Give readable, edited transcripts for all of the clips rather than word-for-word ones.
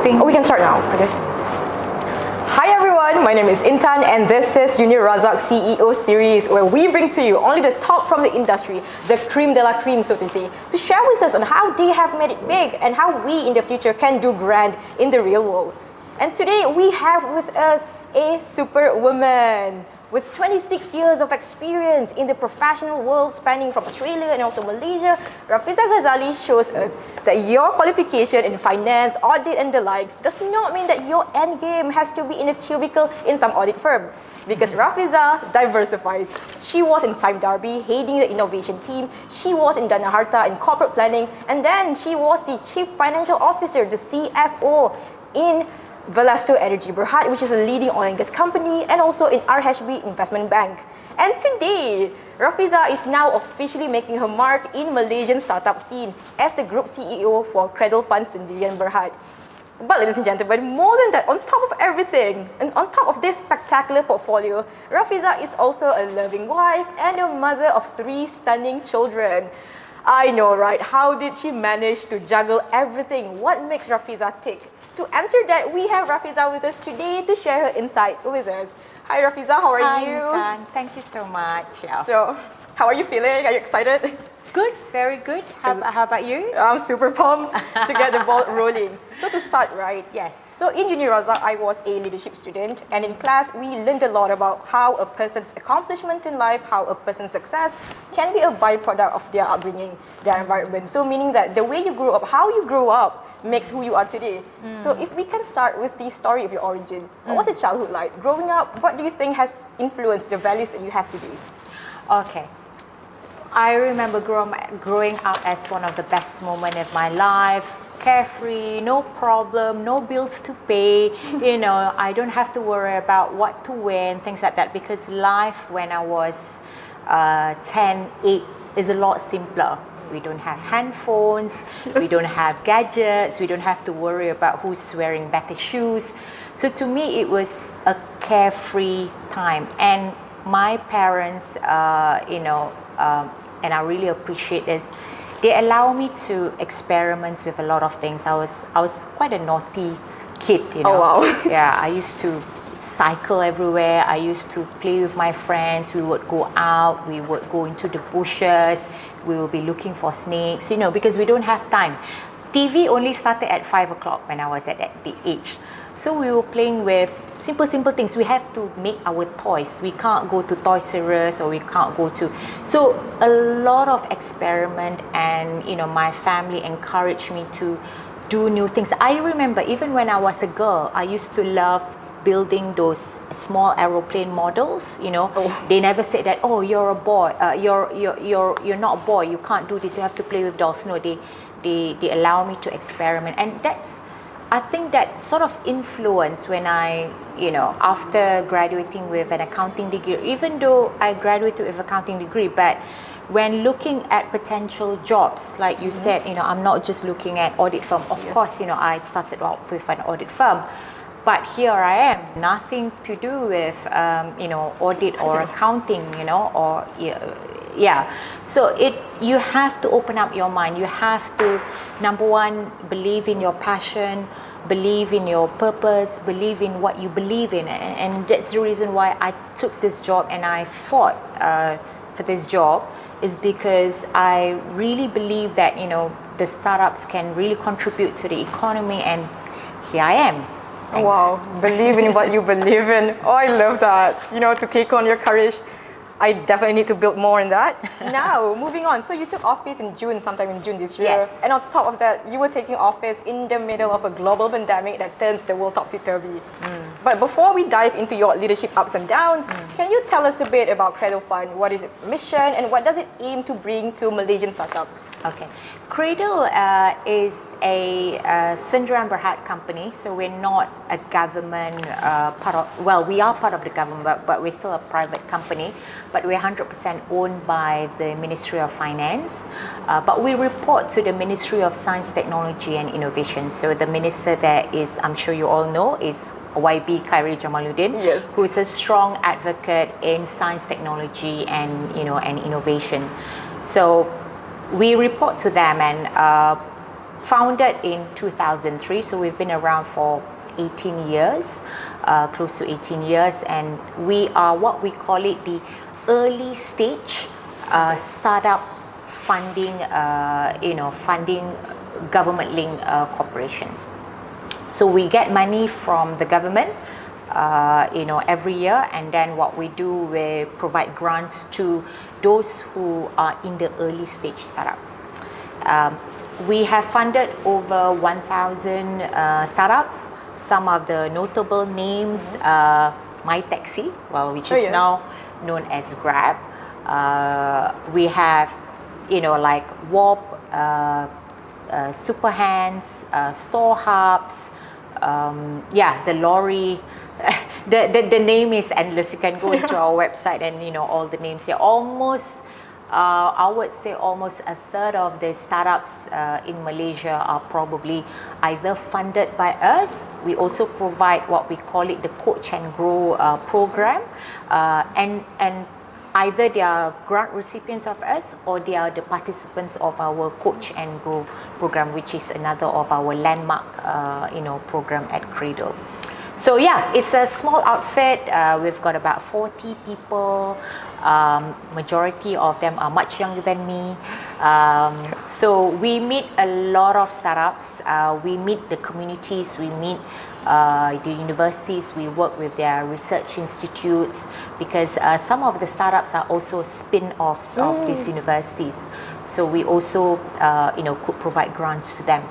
recording. Oh, we can start now. Okay. Hi everyone, my name is Intan and this is Junior Razak CEO series where we bring to you only the top from the industry, the cream de la cream so to say, to share with us on how they have made it big and how we in the future can do grand in the real world. And today we have with us a superwoman with 26 years of experience in the professional world spanning from Australia and also Malaysia. Rafiza Ghazali shows us that your qualification in finance, audit and the likes does not mean that your end game has to be in a cubicle in some audit firm. Because Rafiza diversifies. She was in Sime Darby, heading the innovation team. She was in Dana Harta in corporate planning. And then she was the Chief Financial Officer, the CFO in Velasco Energy Berhad, which is a leading oil and gas company, and also in RHB Investment Bank. And today, Rafiza is now officially making her mark in Malaysian startup scene as the group CEO for Cradle Fund Sdn Bhd. But ladies and gentlemen, more than that, on top of everything, and on top of this spectacular portfolio, Rafiza is also a loving wife and a mother of 3 stunning children. I know, right? How did she manage to juggle everything? What makes Rafiza tick? To answer that, we have Rafiza with us today to share her insight with us. Hi Rafiza, how are you? Hi, Intan. Thank you so much. Yeah. So, how are you feeling? Are you excited? Good, very good. How about you? I'm super pumped to get the ball rolling. So to start, right? Yes. So in Junior Razak, I was a leadership student, and in class, we learned a lot about how a person's accomplishment in life, how a person's success can be a byproduct of their upbringing, their environment. So meaning that the way you grew up, how you grew up, makes who you are today. So if we can start with the story of your origin, what was your childhood like? Growing up, what do you think has influenced the values that you have today? Okay. I remember growing up as one of the best moments of my life. Carefree, no problem, no bills to pay. You know, I don't have to worry about what to wear and things like that, because life when I was 10, 8 is a lot simpler. We don't have handphones, we don't have gadgets, we don't have to worry about who's wearing better shoes. So to me, it was a carefree time. And my parents, and I really appreciate this, they allow me to experiment with a lot of things. I was quite a naughty kid, you know. Oh, wow. Yeah, I used to cycle everywhere. I used to play with my friends. We would go out, we would go into the bushes, we will be looking for snakes, you know, because we don't have time. TV only started at 5 o'clock when I was at the age. So we were playing with simple things. We have to make our toys. We can't go to Toys R Us, or we can't go to... So a lot of experiment, and, you know, my family encouraged me to do new things. I remember even when I was a girl, I used to love building those small aeroplane models, you know. They never said that, oh, you're a boy, you're not a boy, you can't do this, you have to play with dolls. No, they allow me to experiment. And that's, I think that sort of influence when I, you know, after graduating with an accounting degree, even though I graduated with an accounting degree, but when looking at potential jobs, like you said, you know, I'm not just looking at audit firm. Of course, you know, I started off with an audit firm, but here I am, nothing to do with, you know, audit or accounting, you know, or, yeah. So you have to open up your mind. You have to, number one, believe in your passion, believe in your purpose, believe in what you believe in. And that's the reason why I took this job and I fought for this job, is because I really believe that, you know, the startups can really contribute to the economy, and here I am. Thanks. Wow, believe in what you believe in. Oh, I love that. You know, to take on your courage. I definitely need to build more in that. Now, moving on. So you took office in June, sometime in June this year. Yes. And on top of that, you were taking office in the middle of a global pandemic that turns the world topsy-turvy. But before we dive into your leadership ups and downs, can you tell us a bit about Cradle Fund? What is its mission and what does it aim to bring to Malaysian startups? Okay. Cradle is a Sdn Bhd company, so we're not a government we are part of the government, but we're still a private company. But we're 100% owned by the Ministry of Finance. But we report to the Ministry of Science, Technology and Innovation. So the minister there is, I'm sure you all know, is YB Khairi Jamaluddin, yes, who is a strong advocate in science, technology and, you know, and innovation. So we report to them, and founded in 2003, so we've been around for 18 years, close to 18 years, and we are what we call it the early stage startup funding, funding government-linked corporations. So we get money from the government, every year, and then what we do, we provide grants to those who are in the early stage startups. We have funded over 1,000 startups. Some of the notable names, My Taxi, which is now known as Grab. We have, like Warp, Super Hands, Store Hubs, the lorry. The name is endless. You can go into our website and all the names here. Almost, I would say almost a third of the startups in Malaysia are probably either funded by us. We also provide what we call it the Coach and Grow program, and either they are grant recipients of us or they are the participants of our Coach and Grow program, which is another of our landmark program at Cradle. So yeah, it's a small outfit. We've got about 40 people. Majority of them are much younger than me. So we meet a lot of startups. We meet the communities. We meet the universities. We work with their research institutes, because some of the startups are also spin-offs of these universities. So we also, could provide grants to them.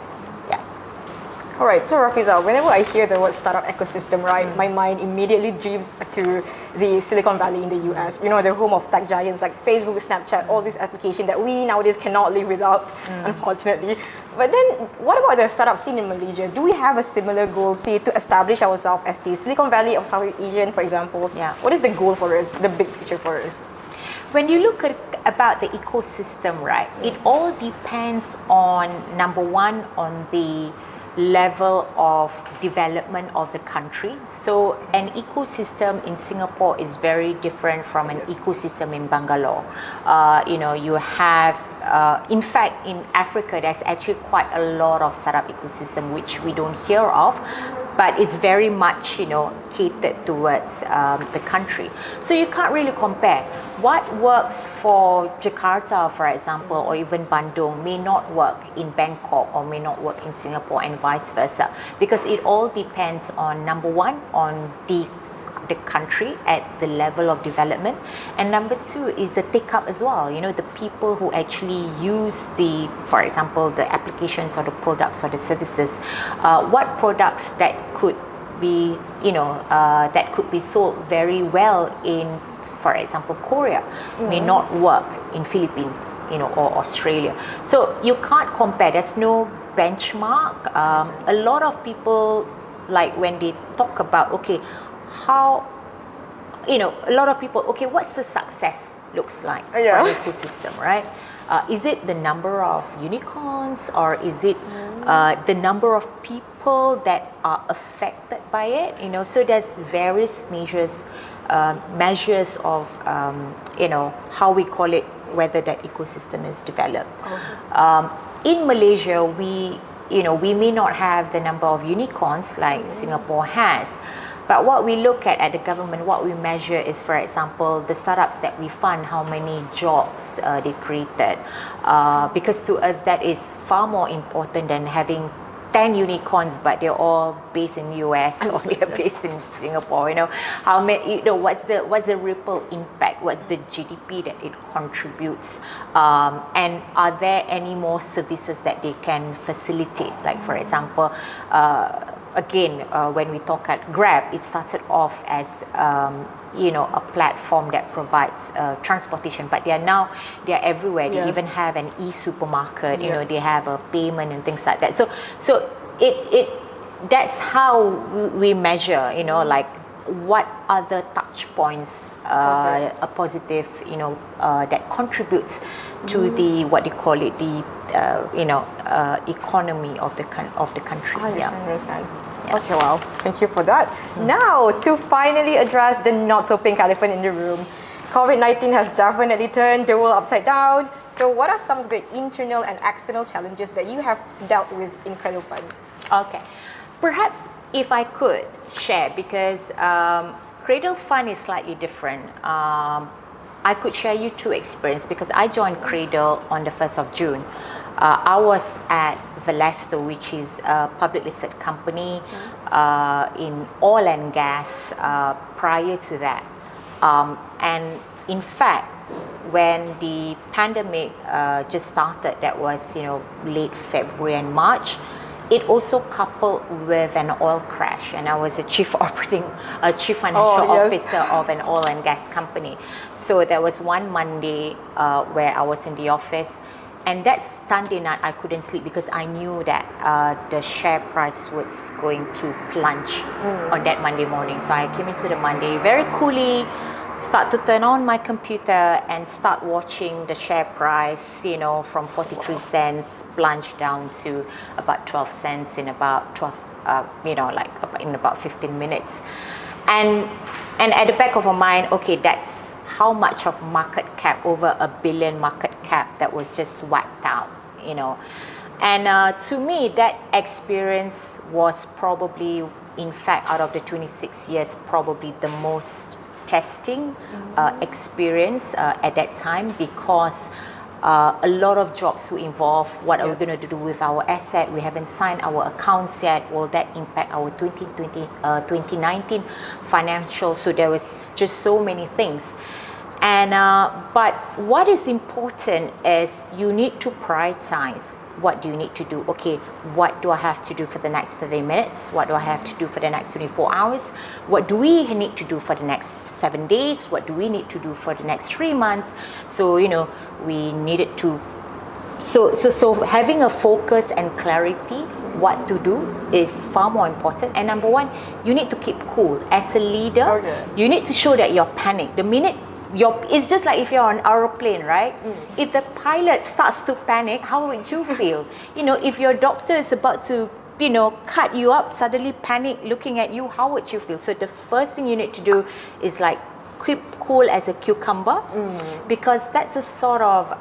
All right, so Rafiza, whenever I hear the word startup ecosystem, right, my mind immediately drifts to the Silicon Valley in the US. The home of tech giants like Facebook, Snapchat, all these applications that we nowadays cannot live without, unfortunately. But then, what about the startup scene in Malaysia? Do we have a similar goal, say, to establish ourselves as the Silicon Valley of Southeast Asia, for example? Yeah. What is the goal for us, the big picture for us? When you look at about the ecosystem, right, it all depends on, number one, on the level of development of the country. So an ecosystem in Singapore is very different from an ecosystem in Bangalore. You have, in fact, in Africa, there's actually quite a lot of startup ecosystem which we don't hear of, but it's very much, catered towards the country. So you can't really compare. What works for Jakarta, for example, or even Bandung may not work in Bangkok or may not work in Singapore, and vice versa, because it all depends on, number one, on the country at the level of development, and number two is the take-up as well. The people who actually use for example, the applications or the products or the services, what products that could be, that could be sold very well in, for example, Korea, may not work in Philippines, or Australia. So you can't compare. There's no benchmark. A lot of people, like when they talk about, how, a lot of people, what's the success looks like for the ecosystem, right? Is it the number of unicorns, or is it the number of people that are affected by it? So there's various measures of, how we call it, whether that ecosystem is developed. In Malaysia, we may not have the number of unicorns like Singapore has. But what we look at the government, what we measure is, for example, the startups that we fund, how many jobs they created. Because to us, that is far more important than having 10 unicorns, but they're all based in US or they're based in Singapore. How many? What's the ripple impact? What's the GDP that it contributes? And are there any more services that they can facilitate? Like, for example, again, when we talk at Grab, it started off as a platform that provides transportation, but they're everywhere. They even have an e-supermarket. They have a payment and things like that. So it that's how we measure. Like, what other touch points a positive, that contributes to the, what they call it, the economy of the country. I understand. Yeah. Okay, wow. Thank you for that. Now, to finally address the not so pink elephant in the room, COVID-19 has definitely turned the world upside down. So what are some of the internal and external challenges that you have dealt with in Cradle Fund? Okay, perhaps if I could share, because Cradle Fund is slightly different. I could share you two experiences because I joined Cradle on the 1st of June. I was at Valesto, which is a public listed company in oil and gas prior to that. And in fact, when the pandemic just started, that was late February and March, it also coupled with an oil crash, and I was a chief financial officer of an oil and gas company. So there was one Monday where I was in the office, and that Sunday night I couldn't sleep because I knew that the share price was going to plunge on that Monday morning. So I came into the Monday very coolly, start to turn on my computer and start watching the share price, from 43 cents plunge down to about 12 cents in about 15 minutes. And at the back of our mind, okay, that's how much of market cap, over $1 billion market cap, that was just wiped out, And to me, that experience was probably, in fact, out of the 26 years, probably the most testing experience at that time, because a lot of jobs were involved. What are we going to do with our asset? We haven't signed our accounts yet. Will that impact our 2019 financials? So there was just so many things. And but what is important is you need to prioritize. What do you need to do? Okay, what do I have to do for the next 30 minutes? What do I have to do for the next 24 hours? What do we need to do for the next 7 days? What do we need to do for the next 3 months? So, we needed to... So having a focus and clarity, what to do, is far more important. And number one, you need to keep cool. As a leader, you need to show that you're panicked. The minute it's just like if you're on an aeroplane, right? If the pilot starts to panic, how would you feel? If your doctor is about to, cut you up, suddenly panic looking at you, how would you feel? So the first thing you need to do is like keep cool as a cucumber, because that's a sort of,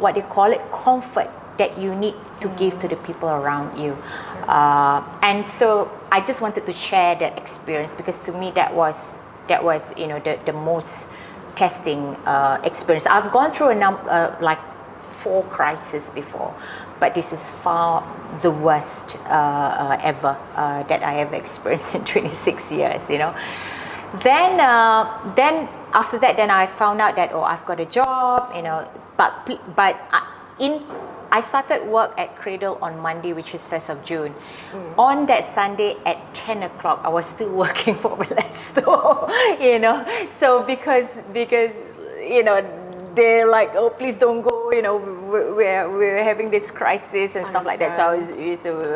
what they call it, comfort that you need to give to the people around you. And so I just wanted to share that experience, because to me that was the most testing experience. I've gone through like 4 crises before, but this is far the worst ever that I have experienced in 26 years. Then after that, then I found out that I've got a job. But I started work at Cradle on Monday, which is 1st of June. On that Sunday at 10 o'clock, I was still working for Valesto, So because they're like, oh, please don't go, we're having this crisis and stuff like that. So I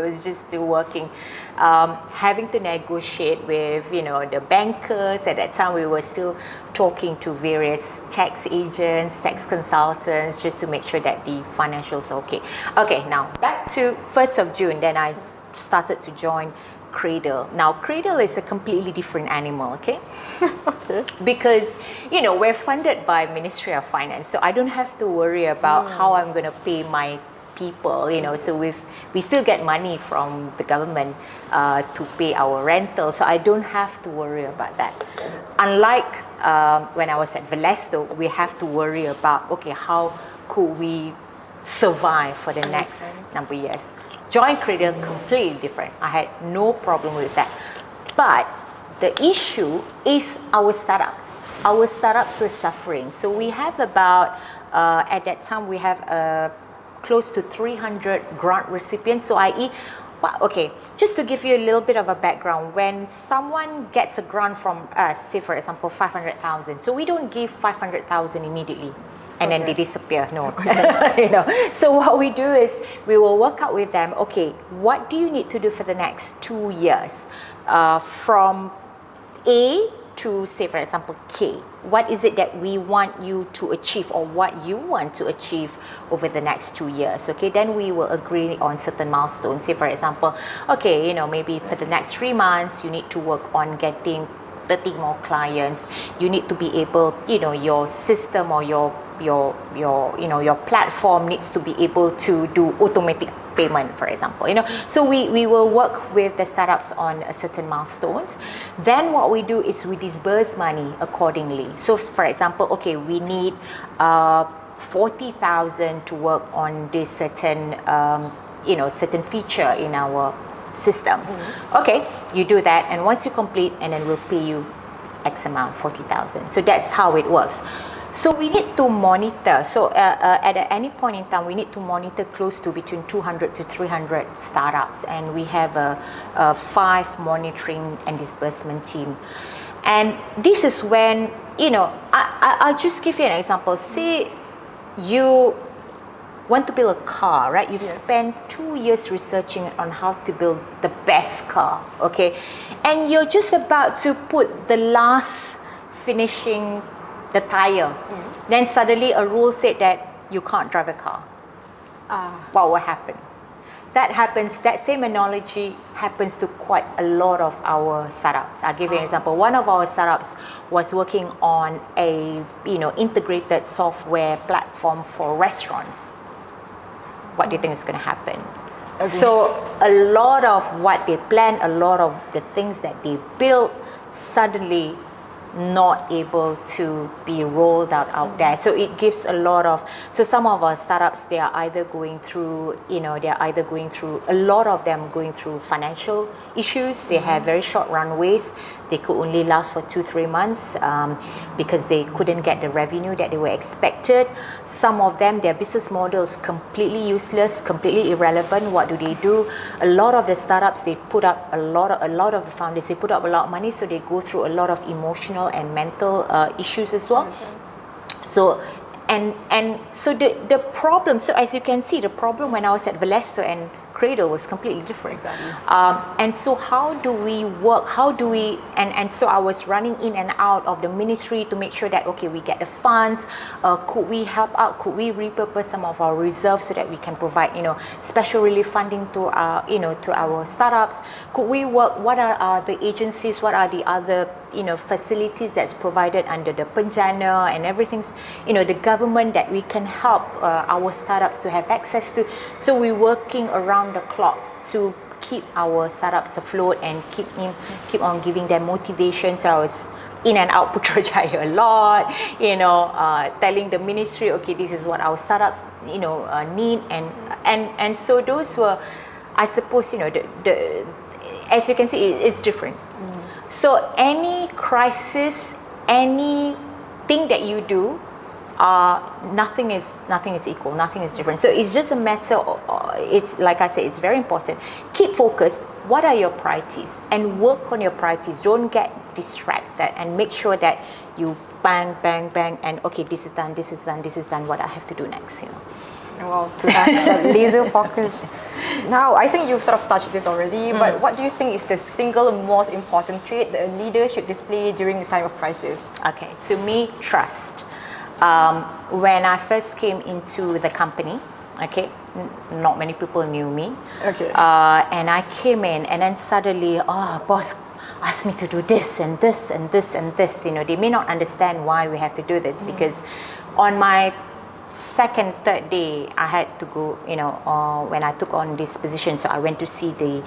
was just still working, having to negotiate with, the bankers. At that time, we were still talking to various tax agents, tax consultants, just to make sure that the financials are okay. Okay, now back to 1st of June, then I started to join Cradle. Now, Cradle is a completely different animal, okay? Because, we're funded by Ministry of Finance, so I don't have to worry about how I'm going to pay my people, so we still get money from the government to pay our rental, so I don't have to worry about that. Unlike when I was at Valesto, we have to worry about, okay, how could we survive for the next number of years. Joint Cradle, completely different. I had no problem with that. But the issue is our startups. Our startups were suffering. So we have about, at that time, we have close to 300 grant recipients. So i.e., okay, just to give you a little bit of a background, when someone gets a grant from us, say for example, 500,000, so we don't give 500,000 immediately. And then they disappear. No, So what we do is we will work out with them. Okay, what do you need to do for the next 2 years, from A to, say for example, K? What is it that we want you to achieve, or what you want to achieve over the next 2 years? Okay, then we will agree on certain milestones. Say for example, okay, maybe for the next 3 months you need to work on getting 30 more clients. You need to be able, your system or your platform needs to be able to do automatic payment, for example. So we will work with the startups on a certain milestones. Then what we do is we disburse money accordingly. So for example, okay, we need 40,000 to work on this certain certain feature in our system. Okay, you do that, and once you complete, and then we'll pay you X amount, 40,000. So that's how it works. So we need to monitor. So at any point in time, we need to monitor close to between 200 to 300 startups, and we have a 5 monitoring and disbursement team. And this is when, I'll just give you an example. Say you want to build a car, right? You spend 2 years researching on how to build the best car, okay? And you're just about to put the last finishing the tire. Then suddenly a rule said that you can't drive a car. What will happen? That same analogy happens to quite a lot of our startups. I'll give you an example. One of our startups was working on a integrated software platform for restaurants. What do you think is going to happen? Okay. So a lot of what they planned, a lot of the things that they built, suddenly not able to be rolled out there. So it gives a lot of, so some of our startups, they are either going through, a lot of them going through financial issues. They have very short runways. They could only last for 2-3 months because they couldn't get the revenue that they were expected. Some of them, their business model is completely useless, completely irrelevant. What do? A lot of the startups, they put up a lot of the founders, they put up a lot of money, so they go through a lot of emotional and mental issues as well. So so the problem, so as you can see, the problem when I was at Valesto and Cradle was completely different. Exactly. And so how do we work? And so I was running in and out of the ministry to make sure that, okay, we get the funds. Could we help out? Could we repurpose some of our reserves so that we can provide, special relief funding to our startups? Could we work? What are the agencies? What are the other, facilities that's provided under the Penjana and everything's, the government that we can help our startups to have access to? So we're working around the clock to keep our startups afloat and keep on giving them motivation. So I was in and out Putrajaya a lot, telling the ministry, okay, this is what our startups, need, and so those were, I suppose, as you can see, it's different. So any crisis, anything that you do, nothing is equal, nothing is different. So it's just a matter of, it's like I said, it's very important. Keep focused. What are your priorities? And work on your priorities. Don't get distracted, and make sure that you bang, and okay, this is done, what I have to do next, Well, to have that laser focus. Now, I think you've sort of touched this already, but what do you think is the single most important trait that a leader should display during the time of crisis? Okay, to me, trust. When I first came into the company, okay, not many people knew me. Okay. And I came in, and then suddenly, boss asked me to do this and this and this and this. They may not understand why we have to do this, because on my third day, I had to go, when I took on this position, so I went to see the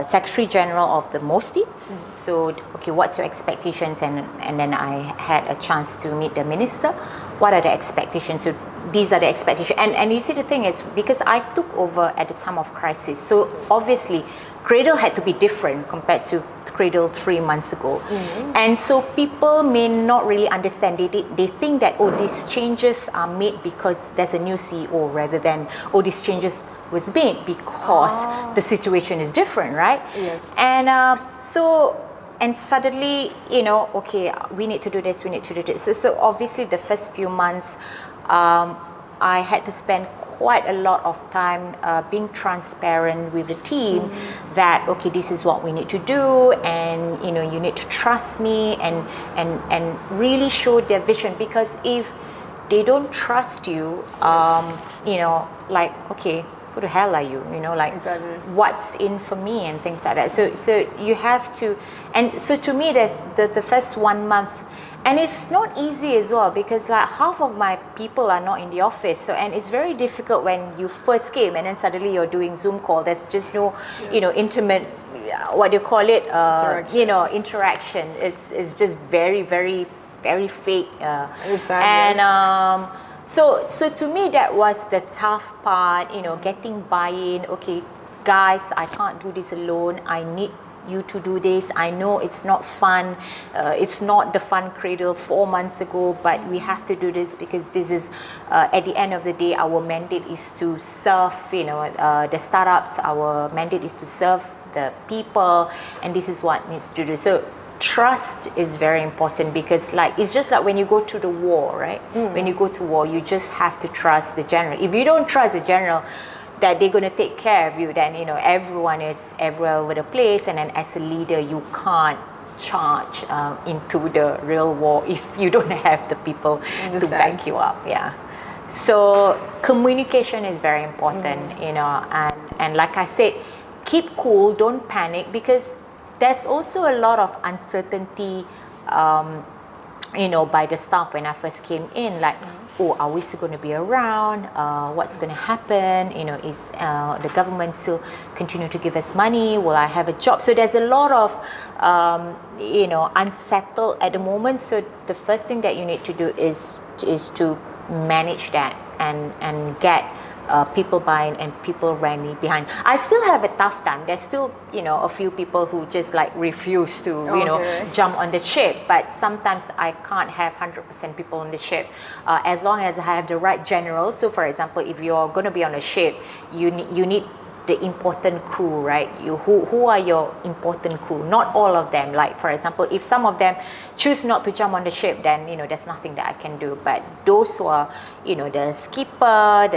Secretary General of the MOSTI. So, okay, what's your expectations? And then I had a chance to meet the minister. What are the expectations? So these are the expectations. And you see, the thing is, because I took over at the time of crisis, so obviously Cradle had to be different compared to Cradle 3 months ago. And so people may not really understand. They think that, these changes are made because there's a new CEO, rather than, these changes was made because the situation is different, right? Yes. And and suddenly, okay, we need to do this, we need to do this. So obviously the first few months, I had to spend quite a lot of time being transparent with the team that, okay, this is what we need to do, and you need to trust me, and really show their vision. Because if they don't trust you, like, okay, who the hell are you? You know, like Exactly. what's in for me and things like that. So you have to, and so to me, there's the first 1 month, and it's not easy as well because like half of my people are not in the office. So and it's very difficult when you first came and then suddenly you're doing Zoom call. There's just no, you know, intimate, what do you call it? You know, interaction. It's just very, very, very fake. So to me, that was the tough part, you know, getting buy-in. Okay, guys, I can't do this alone. I need you to do this. I know it's not fun. It's not the fun cradle 4 months ago, but we have to do this because this is, at the end of the day, our mandate is to serve, you know, the startups. Our mandate is to serve the people, and this is what needs to do. So trust is very important because like it's just like when you go to the war, right? When you go to war, you just have to trust the general. If you don't trust the general that they're going to take care of you, then you know everyone is everywhere over the place, and then as a leader you can't charge into the real war if you don't have the people to back you up. So communication is very important, you know, and like I said, keep cool, don't panic, because there's also a lot of uncertainty, you know, by the staff when I first came in, like, oh, are we still going to be around? What's going to happen? You know, is the government still continue to give us money? Will I have a job? So there's a lot of, you know, unsettled at the moment. So the first thing that you need to do is to manage that and get people buying and people rallying behind. I still have a tough time. There's still, you know, a few people who just like refuse to, you know, jump on the ship. But sometimes I can't have 100% people on the ship. As long as I have the right general. So for example, if you're going to be on a ship, you need the important crew, right? Who are your important crew? Not all of them. Like for example, if some of them choose not to jump on the ship, then you know there's nothing that I can do. But those who are, you know, the skipper,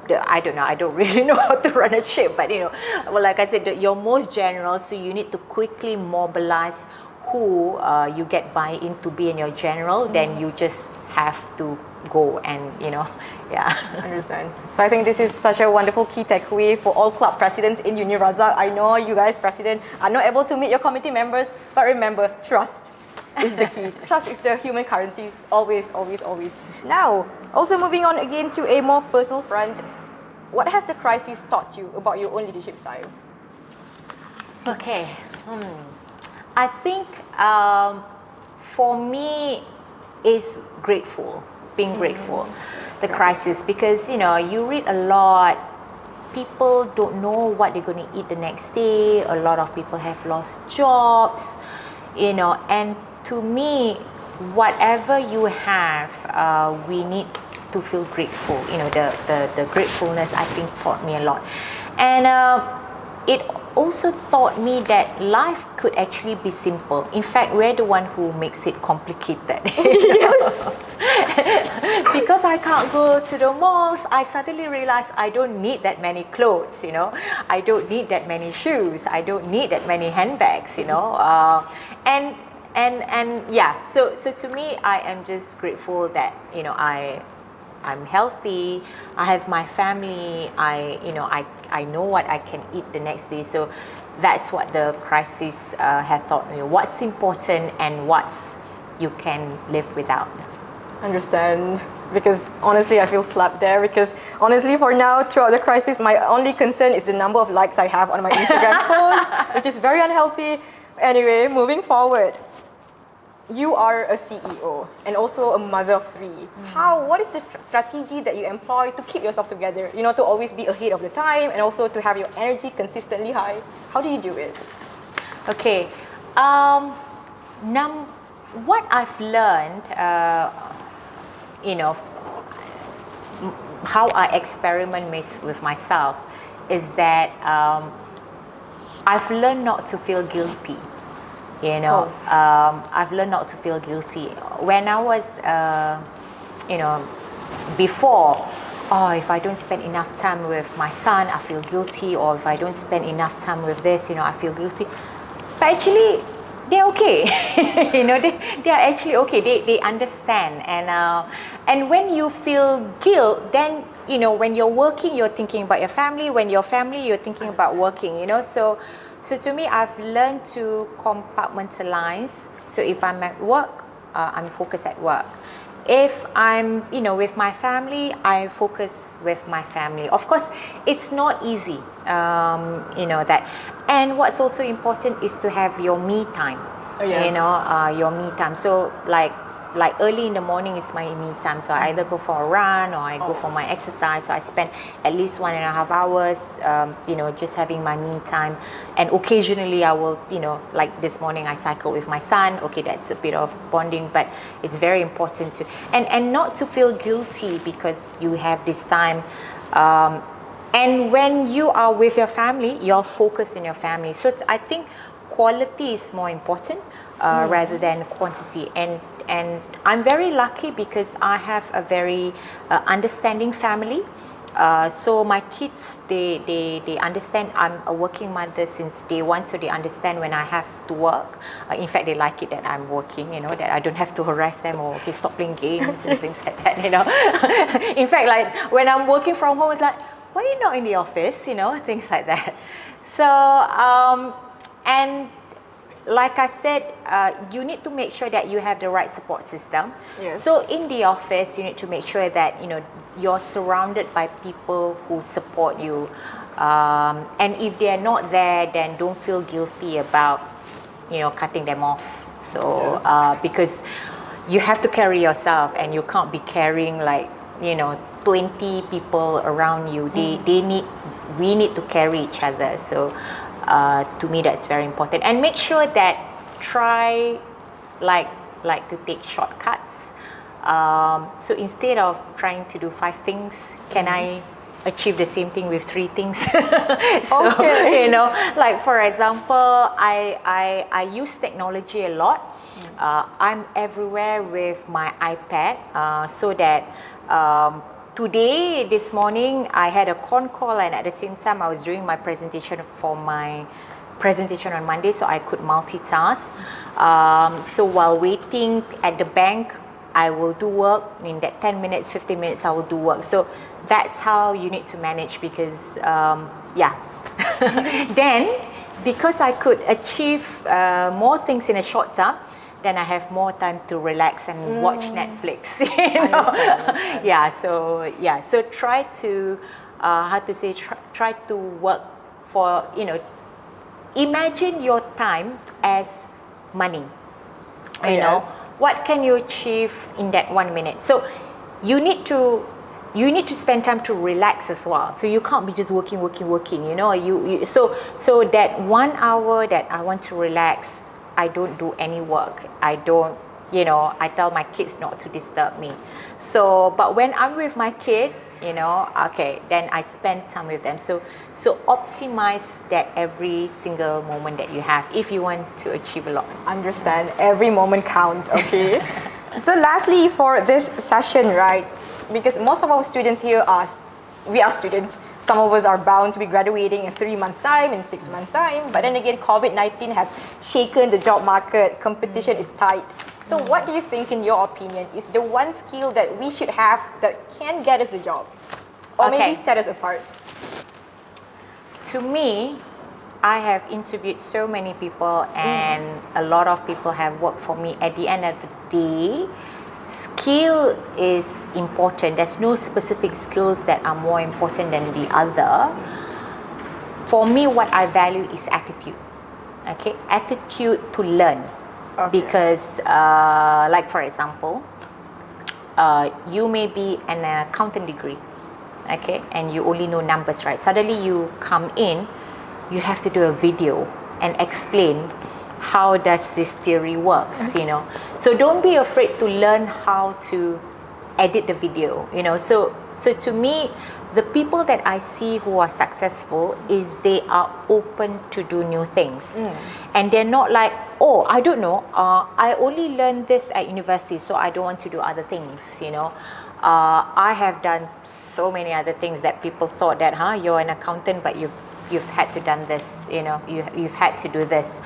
I don't know, I don't really know how to run a ship, but you know, well, like I said, you're most general, so you need to quickly mobilize who you get buy-in to be in your general, then you just have to go and, you know, Understand. So I think this is such a wonderful key takeaway for all club presidents in Uni Razak. I know you guys, president, are not able to meet your committee members, but remember, trust is the key. Trust is the human currency, always, always, always. Now, also moving on again to a more personal front, what has the crisis taught you about your own leadership style? Okay, I think for me is grateful, being grateful, the crisis, because you know, you read a lot, people don't know what they're going to eat the next day, a lot of people have lost jobs, you know, and to me, whatever you have, we need to feel grateful. You know, the gratefulness, I think, taught me a lot. And it also taught me that life could actually be simple. In fact, we're the one who makes it complicated. Because I can't go to the malls, I suddenly realized I don't need that many clothes, you know. I don't need that many shoes. I don't need that many handbags, you know. And yeah, so to me, I am just grateful that, you know, I'm healthy, I have my family, I know what I can eat the next day. So that's what the crisis has taught me. What's important and what's you can live without. Understand. Because honestly, I feel slapped there, because honestly, for now, throughout the crisis, my only concern is the number of likes I have on my Instagram post, which is very unhealthy. Anyway, moving forward. You are a CEO and also a mother of three. What is the strategy that you employ to keep yourself together? You know, to always be ahead of the time and also to have your energy consistently high. How do you do it? Okay. What I've learned, you know, how I experiment with myself is that I've learned not to feel guilty. You know, I've learned not to feel guilty. When I was, you know, before, if I don't spend enough time with my son, I feel guilty. Or if I don't spend enough time with this, you know, I feel guilty. But actually, they're okay. They are actually okay. They understand, and when you feel guilt, then when you're working, you're thinking about your family. When you're family, you're thinking about working. So to me, I've learned to compartmentalize. So if I'm at work, I'm focused at work. If I'm, with my family, I focus with my family. Of course, it's not easy, that. And what's also important is to have your me time. Oh, yes. Your me time. So like early in the morning is my me time. So I either go for a run or I go for my exercise. So I spend at least 1.5 hours, just having my me time. And occasionally I will, like this morning I cycle with my son. Okay, that's a bit of bonding, but it's very important to, and not to feel guilty because you have this time. And when you are with your family, you're focused in your family. So I think quality is more important rather than quantity. And I'm very lucky because I have a very understanding family. So my kids, they understand I'm a working mother since day one, so they understand when I have to work. In fact, they like it that I'm working, that I don't have to harass them or stop playing games and things like that, In fact, like when I'm working from home, it's like, why are you not in the office, things like that. So, and like I said, you need to make sure that you have the right support system. Yes. So in the office, you need to make sure that you're surrounded by people who support you. And if they are not there, then don't feel guilty about cutting them off. So because you have to carry yourself, and you can't be carrying 20 people around you. We need to carry each other. So. To me, that's very important. And make sure that try to take shortcuts. So instead of trying to do 5 things, can I achieve the same thing with 3 things? So like for example, I use technology a lot. I'm everywhere with my iPad, so that today, this morning, I had a con call, and at the same time, I was doing my presentation for my presentation on Monday, so I could multitask. So while waiting at the bank, I will do work. In that 10 minutes, 15 minutes, I will do work. So that's how you need to manage, because, Then, because I could achieve more things in a short time, then I have more time to relax and watch Netflix. So try to try to work for imagine your time as money. What can you achieve in that 1 minute? So you need to spend time to relax as well. So you can't be just working. So that 1 hour that I want to relax, I don't do any work. I don't, I tell my kids not to disturb me. So, but when I'm with my kid, okay, then I spend time with them. So optimize that every single moment that you have if you want to achieve a lot. Understand, every moment counts, okay? So lastly, for this session, right, because most of our students here we are students. Some of us are bound to be graduating in 3 months' time, in 6 months' time. But then again, COVID-19 has shaken the job market. Competition is tight. So what do you think, in your opinion, is the one skill that we should have that can get us the job? Or maybe set us apart? To me, I have interviewed so many people, and a lot of people have worked for me. At the end of the day, skill is important. There's no specific skills that are more important than the other. For me, what I value is attitude. Okay, attitude to learn. Okay. Because, like for example, you may be an accountant degree, okay, and you only know numbers, right? Suddenly you come in, you have to do a video and explain how does this theory works, So don't be afraid to learn how to edit the video, So to me, the people that I see who are successful is they are open to do new things. And they're not like, oh, I don't know, I only learned this at university, so I don't want to do other things, I have done so many other things that people thought that, you're an accountant, but you've had to done this, you've had to do this.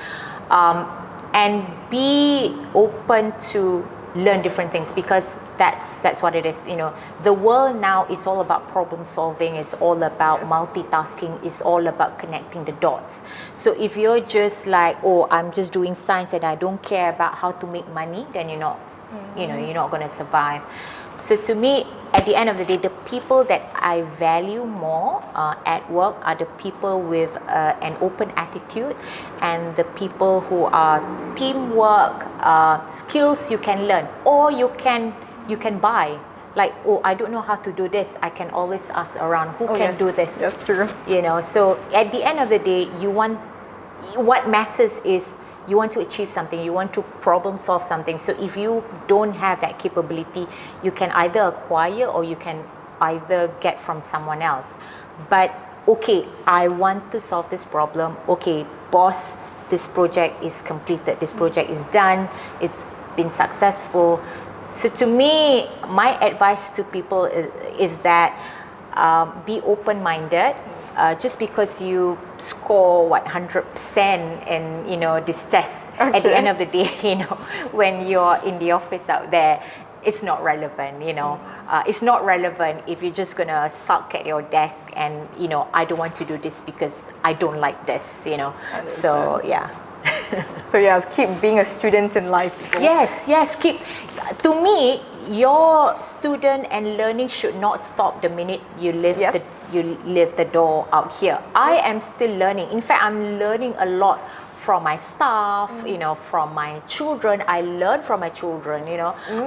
and be open to learn different things, because that's what it is. The world now is all about problem solving, it's all about multitasking, it's all about connecting the dots. So if you're just like, oh, I'm just doing science and I don't care about how to make money, then you're not going to survive. So to me, at the end of the day, the people that I value more at work are the people with an open attitude, and the people who are teamwork, skills you can learn, or you can buy. Like, oh, I don't know how to do this, I can always ask around who can do this. That's true. So at the end of the day, what matters is you want to achieve something, you want to problem solve something. So if you don't have that capability, you can either acquire or you can either get from someone else. But okay, I want to solve this problem. Okay, boss, this project is completed, this project is done, it's been successful. So to me, my advice to people is that be open-minded. Just because you score 100% in this test, at the end of the day, when you're in the office out there, it's not relevant. It's not relevant if you're just gonna sulk at your desk and I don't want to do this because I don't like this. So yeah. So yes, keep being a student in life. Yes, keep. To me, your student and learning should not stop the minute you leave the door out here. I am still learning. In fact, I'm learning a lot from my staff, from my children. I learn from my children,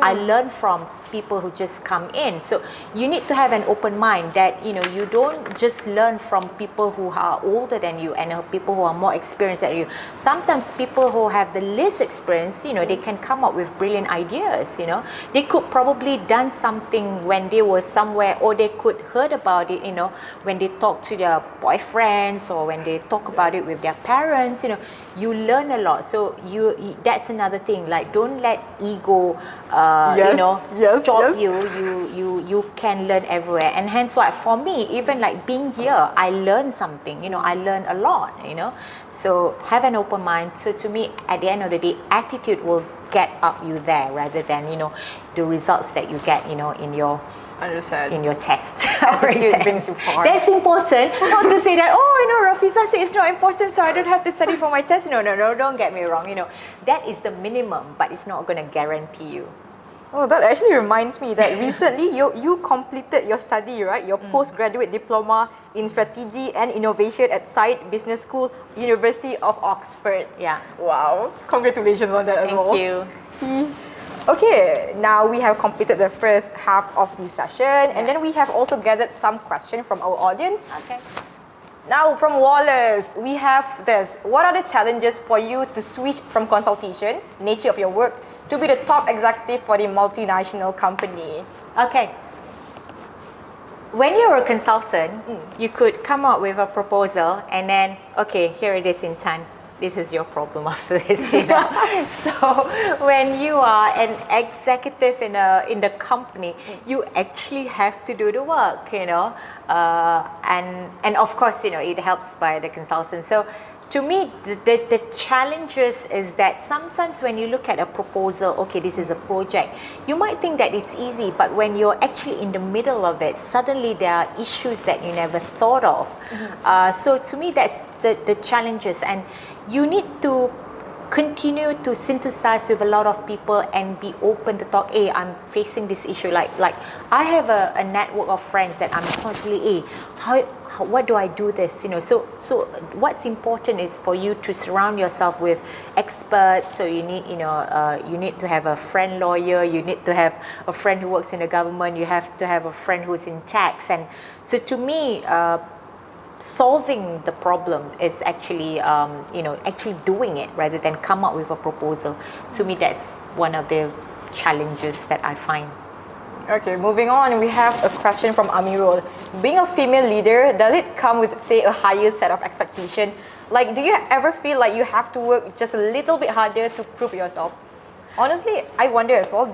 I learn from people who just come in. So you need to have an open mind that, you don't just learn from people who are older than you and people who are more experienced than you. Sometimes people who have the least experience, they can come up with brilliant ideas, They could probably done something when they were somewhere, or they could heard about it, when they talk to their boyfriends or when they talk about it with their parents, you learn a lot. So that's another thing. Like, don't let ego, stop you. You can learn everywhere. And hence why, for me, even like being here, I learned something. I learned a lot. So have an open mind. So to me, at the end of the day, attitude will get up you there rather than the results that you get in your test. Brings you far. That's important. Not to say that, Rafiza said it's not important, so I don't have to study for my test. No, don't get me wrong. That is the minimum, but it's not going to guarantee you. Oh, that actually reminds me that recently you completed your study, right? Your postgraduate diploma in strategy and innovation at SIDE Business School, University of Oxford. Yeah. Wow. Congratulations on that as well. Thank you. See? Okay, now we have completed the first half of the session, and then we have also gathered some questions from our audience. Okay. Now from Wallace, we have this. What are the challenges for you to switch from consultation, nature of your work, to be the top executive for the multinational company? Okay. When you're a consultant, you could come up with a proposal and then, okay, here it is in time. This is your problem after this. So when you are an executive in the company, you actually have to do the work, and of course, it helps by the consultant. So to me, the challenges is that sometimes when you look at a proposal, okay, this is a project, you might think that it's easy, but when you're actually in the middle of it, suddenly there are issues that you never thought of. So to me, that's the challenges, and you need to continue to synthesize with a lot of people and be open to talk. Hey, I'm facing this issue. Like I have a network of friends that I'm constantly, what do I do this? So what's important is for you to surround yourself with experts. So you need, you need to have a friend lawyer. You need to have a friend who works in the government. You have to have a friend who's in tax. And so to me, solving the problem is actually, actually doing it rather than come up with a proposal. To me, that's one of the challenges that I find. Okay, moving on, we have a question from Amirul. Being a female leader, does it come with, say, a higher set of expectation? Like, do you ever feel like you have to work just a little bit harder to prove yourself? Honestly, I wonder as well,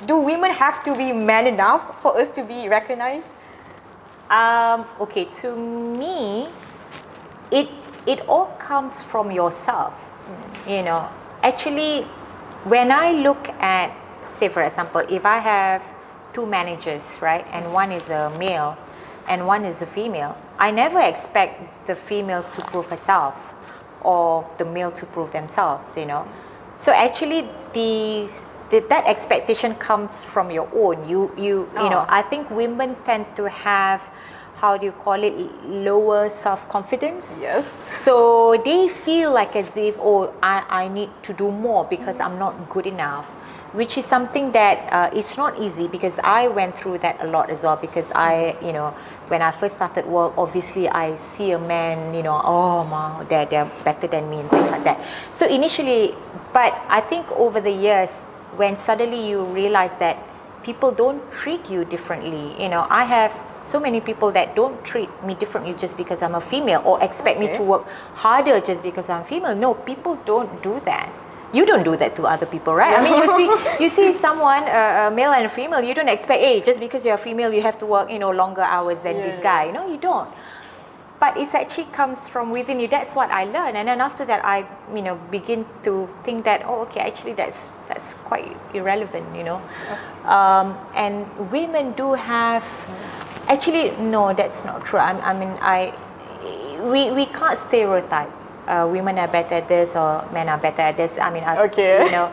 do women have to be man enough for us to be recognized? Okay, to me, it all comes from yourself. actually, when I look at, say for example, if I have two managers, right, and one is a male and one is a female, I never expect the female to prove herself or the male to prove themselves, you know. So actually, that expectation comes from your own. You know, I think women tend to have, how do you call it, lower self-confidence. Yes. So they feel like as if, oh, I need to do more because I'm not good enough, which is something that it's not easy, because I went through that a lot as well, because I, you know, when I first started work, obviously I see a man, you know, oh, ma, they're better than me and things like that. So initially, but I think over the years, when suddenly you realize that people don't treat you differently, you know, I have so many people that don't treat me differently just because I'm a female, or expect me to work harder just because I'm female. No, people don't do that. You don't do that to other people, right? I mean, you see someone, a male and a female, you don't expect, hey, just because you're a female, you have to work, you know, longer hours than this guy. No, you don't. But it actually comes from within you. That's what I learned. And then after that, I, you know, begin to think that, oh, okay, actually that's quite irrelevant, you know. And women do have, actually, no, that's not true. We can't stereotype. Women are better at this or men are better at this. I mean, you know,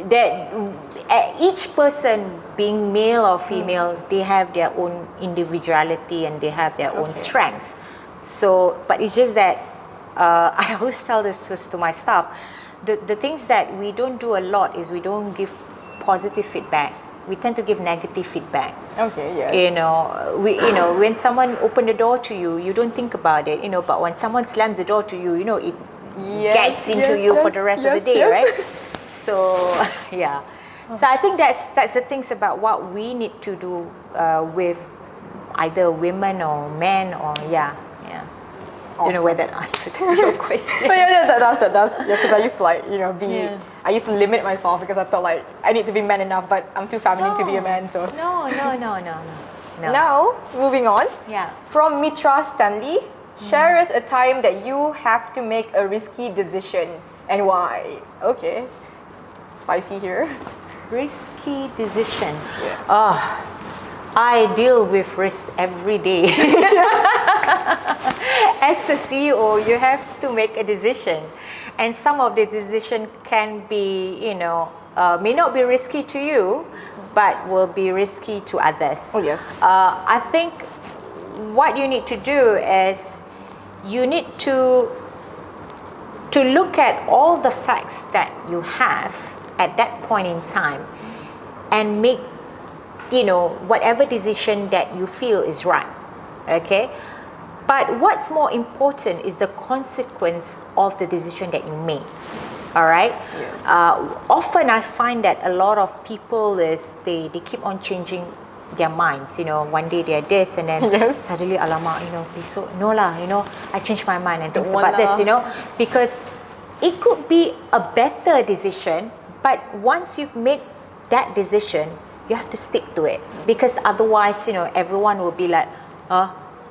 that each person, being male or female, they have their own individuality and they have their own strengths. So, but it's just that I always tell this to my staff. The things that we don't do a lot is we don't give positive feedback. We tend to give negative feedback. Okay, yes. You know, when someone open the door to you, you don't think about it, you know, but when someone slams the door to you, you know, it gets into you for the rest of the day, right? So, yeah. So I think that's the things about what we need to do with either women or men, or I don't know whether that answered your question. But that does. Yeah, because I used to, like, you know, I used to limit myself because I thought, like, I need to be man enough, but I'm too feminine to be a man, so. No. Now, moving on. Yeah. From Mitra Stanley, share us a time that you have to make a risky decision and why. Okay. Spicy here. Risky decision. I deal with risks every day. As a CEO, you have to make a decision. And some of the decision can be, you know, may not be risky to you, but will be risky to others. Oh, yes. I think what you need to do is you need to look at all the facts that you have at that point in time and make, you know, whatever decision that you feel is right. Okay? But what's more important is the consequence of the decision that you make. All right? Yes. Often I find that a lot of people they keep on changing their minds. You know, one day they're this, and then suddenly, alamak, you know, no lah, you know, I changed my mind and things about this, you know, because it could be a better decision, but once you've made that decision, you have to stick to it, because otherwise, you know, everyone will be like,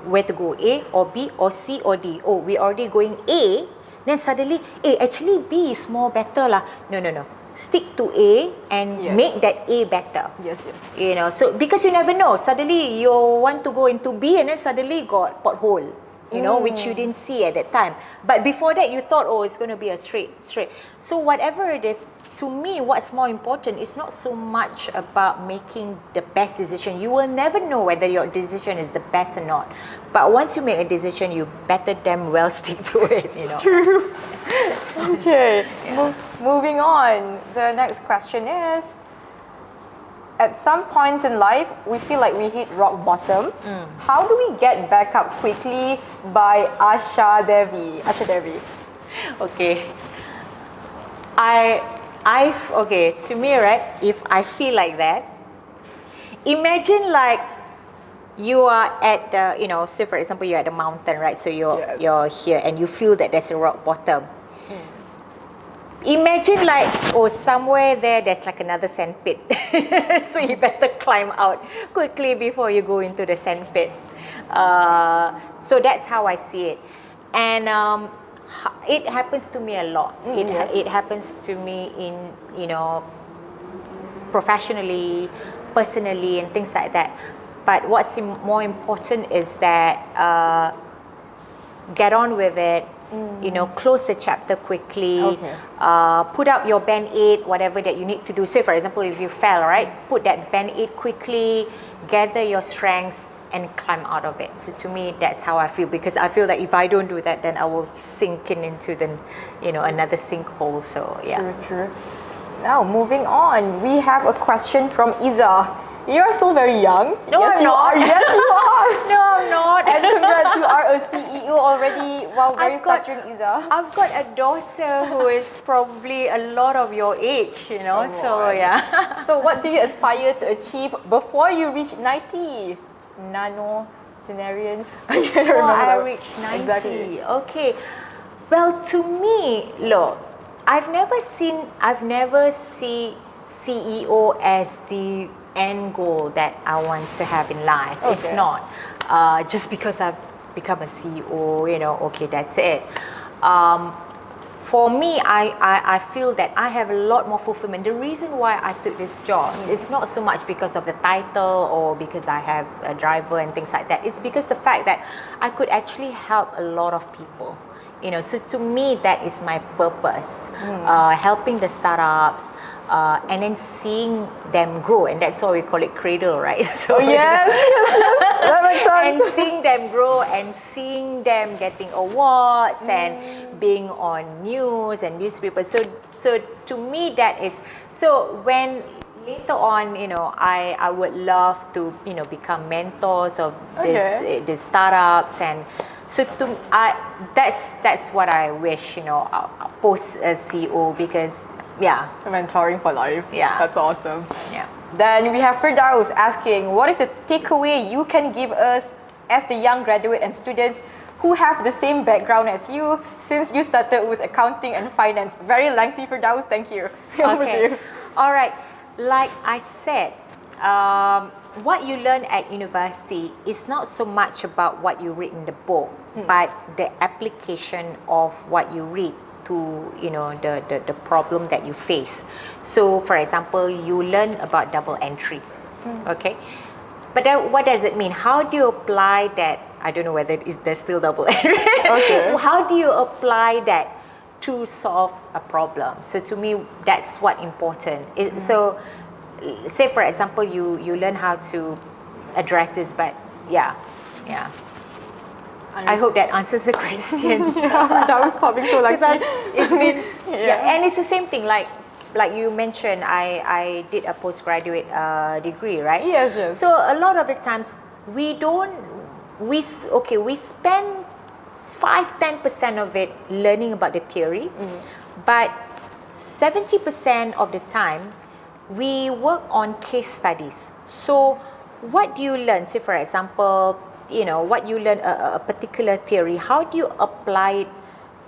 where to go, A or B or C or D? Oh, we're already going A, then suddenly, actually B is more better lah. No. Stick to A and make that A better. Yes. You know, so because you never know, suddenly you want to go into B and then suddenly got pothole, you know, which you didn't see at that time. But before that, you thought, oh, it's going to be a straight. So whatever it is, to me, what's more important is not so much about making the best decision. You will never know whether your decision is the best or not. But once you make a decision, you better damn well stick to it, you know. True. Okay. Moving on. The next question is, at some point in life, we feel like we hit rock bottom. How do we get back up quickly? By Asha Devi. Okay. Okay, to me, right, if I feel like that, imagine like you are at the, you know, say for example, you're at the mountain, right? So you're here and you feel that there's a rock bottom. Imagine like, oh, somewhere there's like another sand pit. So you better climb out quickly before you go into the sand pit. So that's how I see it. And It happens to me a lot. Yes. It happens to me in, you know, professionally, personally, and things like that. But what's more important is that get on with it. You know, close the chapter quickly. Okay. Put up your band-aid, whatever that you need to do. Say, for example, if you fell, right? Put that band-aid quickly, gather your strengths, and climb out of it. So to me, that's how I feel, because I feel that if I don't do that, then I will sink into the, you know, another sinkhole. So yeah. True. Now, moving on, we have a question from Iza. You're still very young. No, yes, I'm you not. are. Yes, you are. No, I'm not. And congrats, you are a CEO already. Wow, very I've got- flattering, Iza. I've got a daughter who is probably a lot of your age, you know. Come So on. yeah. So what do you aspire to achieve before you reach 90? Nano-centenarian? I can't Before remember I that. reach 90. Exactly. Okay. Well, to me, look, I've never seen CEO as the end goal that I want to have in life. It's Okay. not. Just because I've become a CEO, you know, okay, that's it. For me, I feel that I have a lot more fulfillment. The reason why I took this job, it's not so much because of the title or because I have a driver and things like that. It's because the fact that I could actually help a lot of people. You know, so to me, that is my purpose. Helping the startups, and then seeing them grow, and that's why we call it Cradle, right? So Yes, that makes sense. and seeing them grow and seeing them getting awards and being on news and newspapers. So to me, that is, so when later on, you know, I would love to, you know, become mentors of these startups, and so that's what I wish, you know, post as CEO, because Mentoring for life. Yeah. That's awesome. yeah. Then we have Firdaus asking, what is the takeaway you can give us as the young graduate and students who have the same background as you, since you started with accounting and finance? Very lengthy, Firdaus. Thank you. Over to Okay. you. All right. Like I said, what you learn at university is not so much about what you read in the book, but the application of what you read to, you know, the problem that you face. So, for example, you learn about double entry, okay? But then what does it mean? How do you apply that? I don't know whether there's still double entry. Okay. How do you apply that to solve a problem? So to me, that's what important. So, say for example, you learn how to address this, but yeah. I hope that answers the question. Firdaus stopping so like Because it's been Yeah. and it's the same thing, like you mentioned, I did a postgraduate degree, right? Yes. So a lot of the times we spend 5-10% of it learning about the theory, but 70% of the time we work on case studies. So what do you learn? Say for example, you know, what you learn a particular theory, how do you apply it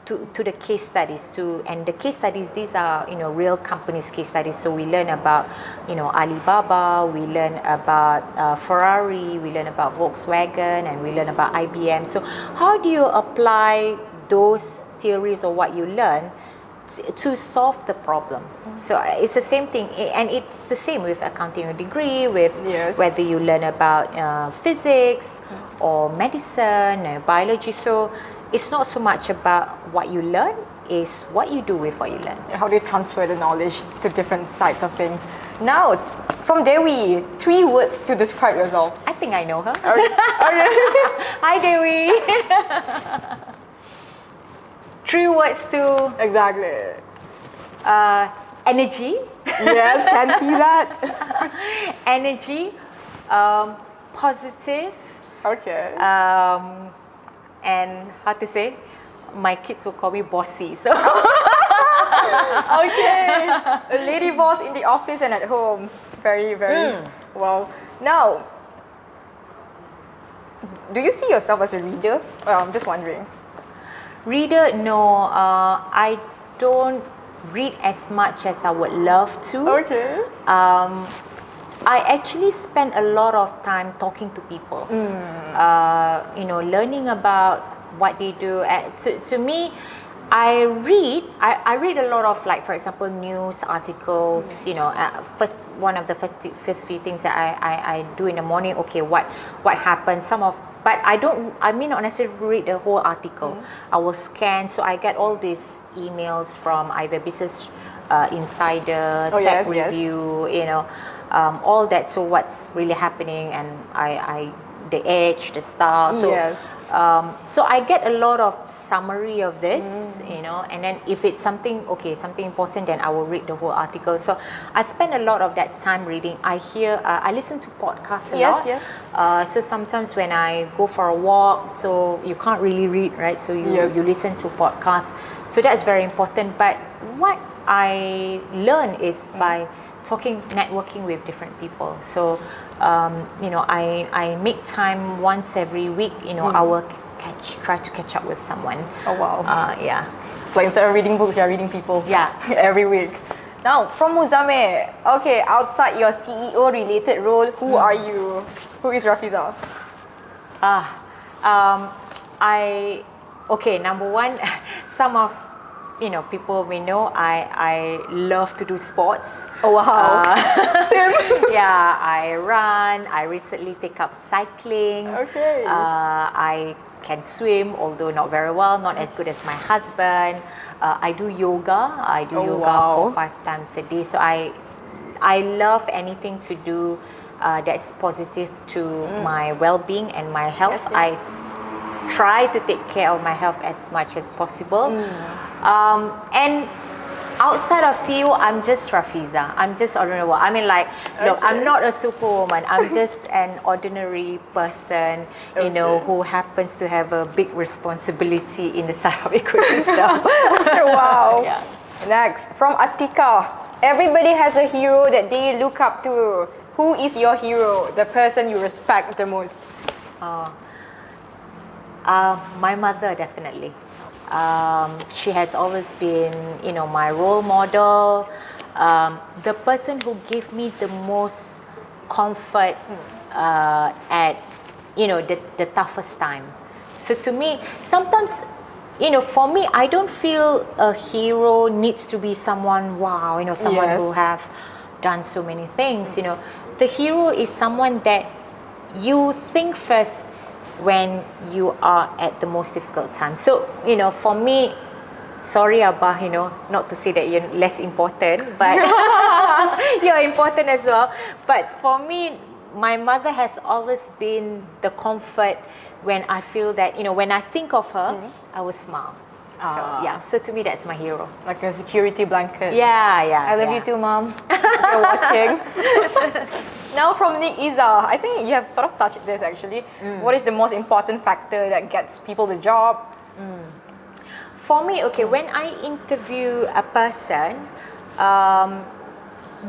to the case studies? And the case studies, these are, you know, real companies case studies. So we learn about, you know, Alibaba, we learn about Ferrari, we learn about Volkswagen, and we learn about IBM. So how do you apply those theories or what you learn to solve the problem? So it's the same thing, and it's the same with accounting degree, with whether you learn about physics or medicine or biology. So it's not so much about what you learn, it's what you do with what you learn. How do you transfer the knowledge to different sides of things? Now, from Dewi, 3 words to describe yourself. I think I know her. Okay. Hi Dewi. 3 words to Exactly. energy. Yes, can see that. Energy, positive, Okay. and how to say, my kids will call me bossy. So Okay. A lady boss in the office and at home. Very well. Now, do you see yourself as a reader? Well, I'm just wondering. reader, no, I don't read as much as I would love to. Okay. I actually spend a lot of time talking to people, you know, learning about what they do. To me, I read a lot of, like, for example, news articles. You know, one of the first few things that I do in the morning. Okay, what happened? But I may not necessarily read the whole article. I will scan, so I get all these emails from either Business Insider, Tech Review, you know, all that. So what's really happening, and the Edge, the Star. So. So I get a lot of summary of this, you know, and then if it's something important, then I will read the whole article. So I spend a lot of that time reading. I listen to podcasts a lot. So sometimes when I go for a walk, so you can't really read, right? So you listen to podcasts. So that's very important. But what I learn is by networking with different people. So, you know, I make time once every week. You know, I will try to catch up with someone. Oh wow! Yeah. So instead of reading books, you're reading people. Yeah. Every week. Now, from Muzammil, okay, outside your CEO related role, who are you? Who is Rafiza? Number one, some of people may know I love to do sports. Oh wow! Yeah, I run. I recently take up cycling. Okay. I can swim, although not very well, not as good as my husband. I do yoga. I do yoga 4-5 times a day. So I love anything to do that's positive to my well-being and my health. I try to take care of my health as much as possible. And outside of CEO, I'm just Rafiza. I'm just ordinary. I mean, like, look, I'm not a superwoman. I'm just an ordinary person, you know, who happens to have a big responsibility in the startup ecosystem. Wow. Yeah. Next, from Atika. Everybody has a hero that they look up to. Who is your hero? The person you respect the most? My mother, definitely. She has always been, you know, my role model, the person who gave me the most comfort at, you know, the toughest time. So to me, sometimes, you know, for me, I don't feel a hero needs to be someone, wow, you know, someone who have done so many things. You know, the hero is someone that you think first when you are at the most difficult time. So, you know, for me, sorry Abah, you know, not to say that you're less important, but you're important as well. But for me, my mother has always been the comfort when I feel that, you know, when I think of her, I will smile. So to me, that's my hero. Like a security blanket. Yeah. I love you too, Mom. If you're watching. Now from Nick Izzah, I think you have sort of touched this actually. What is the most important factor that gets people the job? For me, okay, when I interview a person,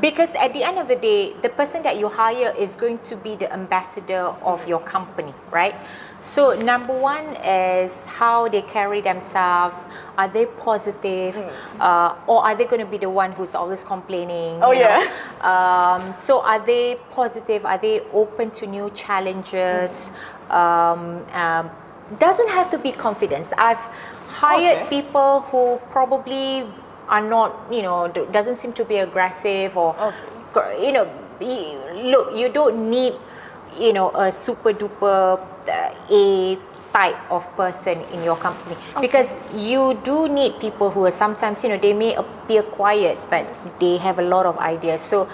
because at the end of the day, the person that you hire is going to be the ambassador of your company, right? So number one is how they carry themselves. Are they positive? Or are they going to be the one who's always complaining? So are they positive? Are they open to new challenges? Doesn't have to be confidence. I've hired people who probably are not, you know, doesn't seem to be aggressive or, you know, look, you don't need, you know, a super duper A type of person in your company because you do need people who are sometimes, you know, they may appear quiet, but they have a lot of ideas. So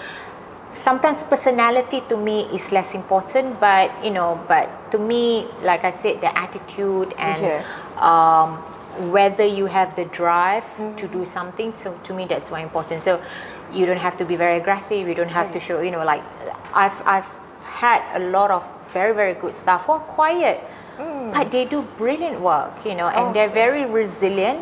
sometimes personality to me is less important, but, you know, but to me, like I said, the attitude and whether you have the drive to do something. So to me, that's more important. So you don't have to be very aggressive. You don't have to show, you know, like I've had a lot of very, very good staff who are quiet, but they do brilliant work, you know, and they're very resilient.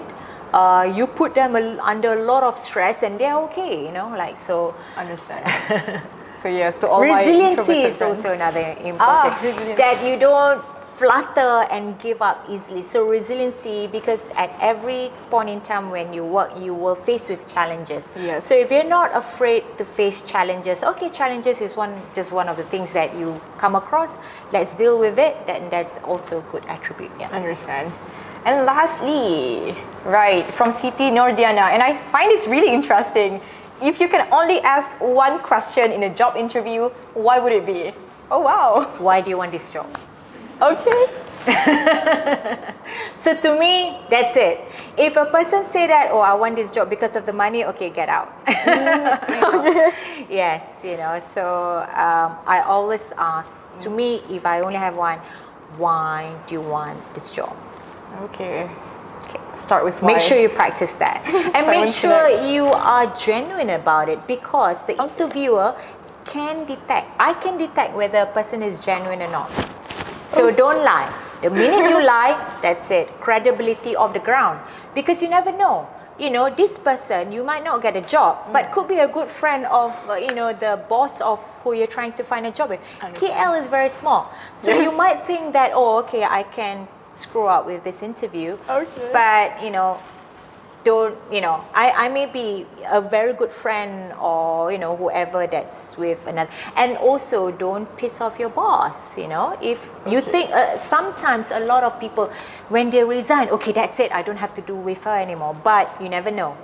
You put them under a lot of stress and they're okay, you know, like, so. Understand. So yes, to all resiliency is also another important, that you don't flutter and give up easily. So resiliency, because at every point in time when you work, you will face with challenges. So if you're not afraid to face challenges, challenges is just one of the things that you come across. Let's deal with it. Then that's also a good attribute. Understand. And lastly, right, from Siti Nordiana, and I find it's really interesting. If you can only ask one question in a job interview, what would it be? Oh wow. Why do you want this job? Okay. So to me, that's it. If a person say that, oh, I want this job because of the money, okay, get out. You know? Yes, you know, so I always ask, to me, if I only have one, why do you want this job? Okay. Start with why. Make sure you practice that. And make sure you are genuine about it, because the interviewer can detect, I can detect whether a person is genuine or not. So don't lie. The minute you lie, that's it. Credibility off the ground. Because you never know. You know, this person, you might not get a job, but could be a good friend of, you know, the boss of who you're trying to find a job with. KL is very small. So you might think that, oh, okay, I can screw up with this interview. Okay. But, you know, don't, you know, I may be a very good friend, or, you know, whoever that's with another. And also, don't piss off your boss, you know. If you think, sometimes a lot of people, when they resign, okay, that's it, I don't have to do with her anymore. But you never know.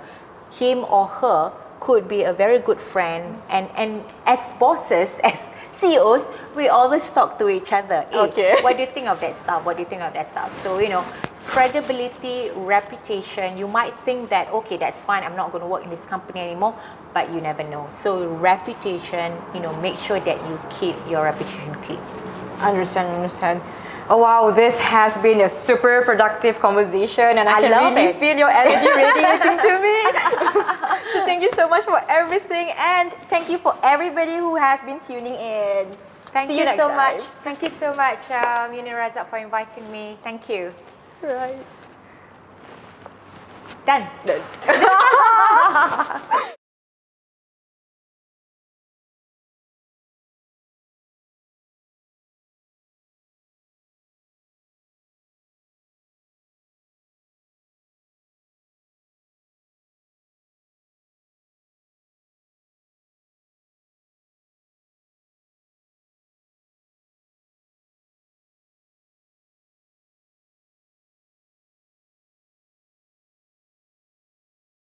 Him or her could be a very good friend. And as bosses, as CEOs, we always talk to each other. Hey, Okay. what do you think of that stuff? What do you think of that stuff? So, you know, credibility, reputation, you might think that, okay, that's fine, I'm not going to work in this company anymore, but you never know. So reputation, you know, make sure that you keep your reputation clean. Understand. Oh wow, this has been a super productive conversation, and I can love really it. feel your energy radiating to me. So thank you so much for everything, and thank you for everybody who has been tuning in. Thank See you next so time. much. Thank you so much, Uni Razak, for inviting me. Thank you. Right. Done. Done.